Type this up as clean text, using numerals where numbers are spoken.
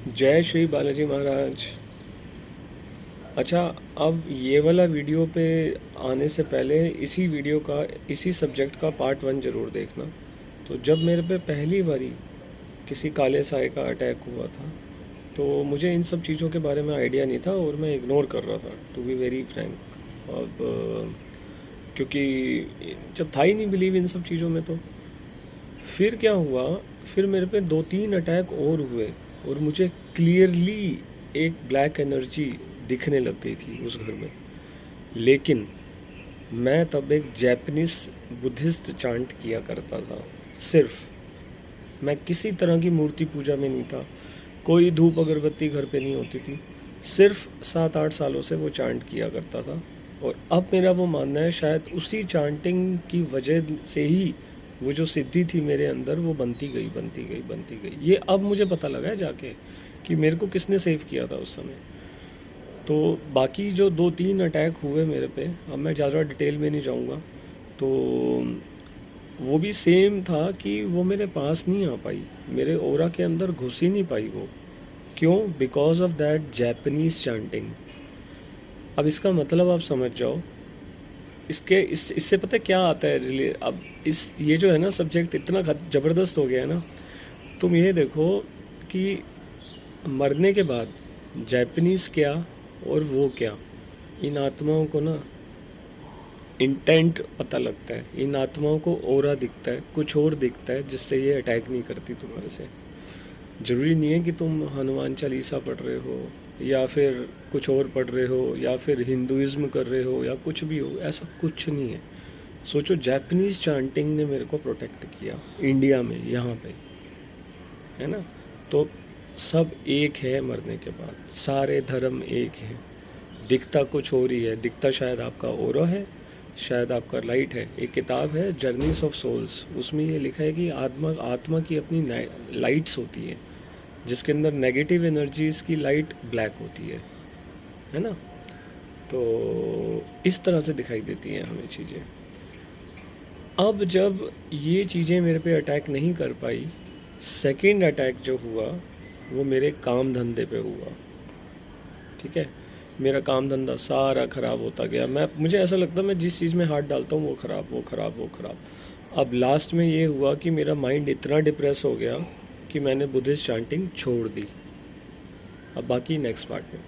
जय श्री बालाजी महाराज। अच्छा, अब ये वाला वीडियो पे आने से पहले इसी सब्जेक्ट का पार्ट वन ज़रूर देखना। तो जब मेरे पे पहली बारी किसी काले साए का अटैक हुआ था, तो मुझे इन सब चीज़ों के बारे में आइडिया नहीं था और मैं इग्नोर कर रहा था, टू बी वेरी फ्रैंक। अब क्योंकि जब था ही नहीं बिलीव इन सब चीज़ों में, तो फिर क्या हुआ, फिर मेरे पे दो तीन अटैक और हुए और मुझे क्लियरली एक ब्लैक एनर्जी दिखने लग गई थी उस घर में। लेकिन मैं तब एक जैपनीज बुद्धिस्ट चांट किया करता था। सिर्फ मैं किसी तरह की मूर्ति पूजा में नहीं था, कोई धूप अगरबत्ती घर पे नहीं होती थी। सिर्फ 7-8 सालों से वो चांट किया करता था। और अब मेरा वो मानना है, शायद उसी चांटिंग की वजह से ही वो जो सिद्धि थी मेरे अंदर, वो बनती गई बनती गई बनती गई। ये अब मुझे पता लगा है जाके कि मेरे को किसने सेव किया था उस समय। तो बाकी जो दो तीन अटैक हुए मेरे पे, अब मैं ज़्यादा डिटेल में नहीं जाऊँगा। तो वो भी सेम था कि वो मेरे पास नहीं आ पाई, मेरे ओरा के अंदर घुस ही नहीं पाई वो। क्यों? Because of that Japanese chanting. अब इसका मतलब आप समझ जाओ। इससे पता है क्या आता है रिले अब इस ये जो है ना सब्जेक्ट, इतना ज़बरदस्त हो गया है ना। तुम ये देखो कि मरने के बाद जापानीज़ क्या और वो क्या, इन आत्माओं को ना इंटेंट पता लगता है। इन आत्माओं को ओरा दिखता है, कुछ और दिखता है जिससे ये अटैक नहीं करती तुम्हारे से। ज़रूरी नहीं है कि तुम हनुमान चालीसा पढ़ रहे हो या फिर कुछ और पढ़ रहे हो या फिर हिंदुइज्म कर रहे हो या कुछ भी हो, ऐसा कुछ नहीं है। सोचो, जापानीज़ चांटिंग ने मेरे को प्रोटेक्ट किया इंडिया में, यहाँ पे, है ना। तो सब एक है मरने के बाद, सारे धर्म एक हैं। दिखता कुछ और ही है, दिखता शायद आपका ओरा है, शायद आपका लाइट है। एक किताब है जर्नीस ऑफ सोल्स, उसमें ये लिखा है कि आत्मा आत्मा की अपनी लाइट्स होती हैं, जिसके अंदर नेगेटिव एनर्जीज की लाइट ब्लैक होती है ना। तो इस तरह से दिखाई देती हैं हमें चीज़ें। अब जब ये चीज़ें मेरे पे अटैक नहीं कर पाई, सेकंड अटैक जो हुआ वो मेरे काम धंधे पे हुआ। ठीक है, मेरा काम धंधा सारा ख़राब होता गया। मुझे ऐसा लगता मैं जिस चीज़ में हाथ डालता हूँ वो ख़राब, वो ख़राब, वो ख़राब। अब लास्ट में ये हुआ कि मेरा माइंड इतना डिप्रेस हो गया कि मैंने बुद्धिस्ट चांटिंग छोड़ दी। अब बाकी नेक्स्ट पार्ट में।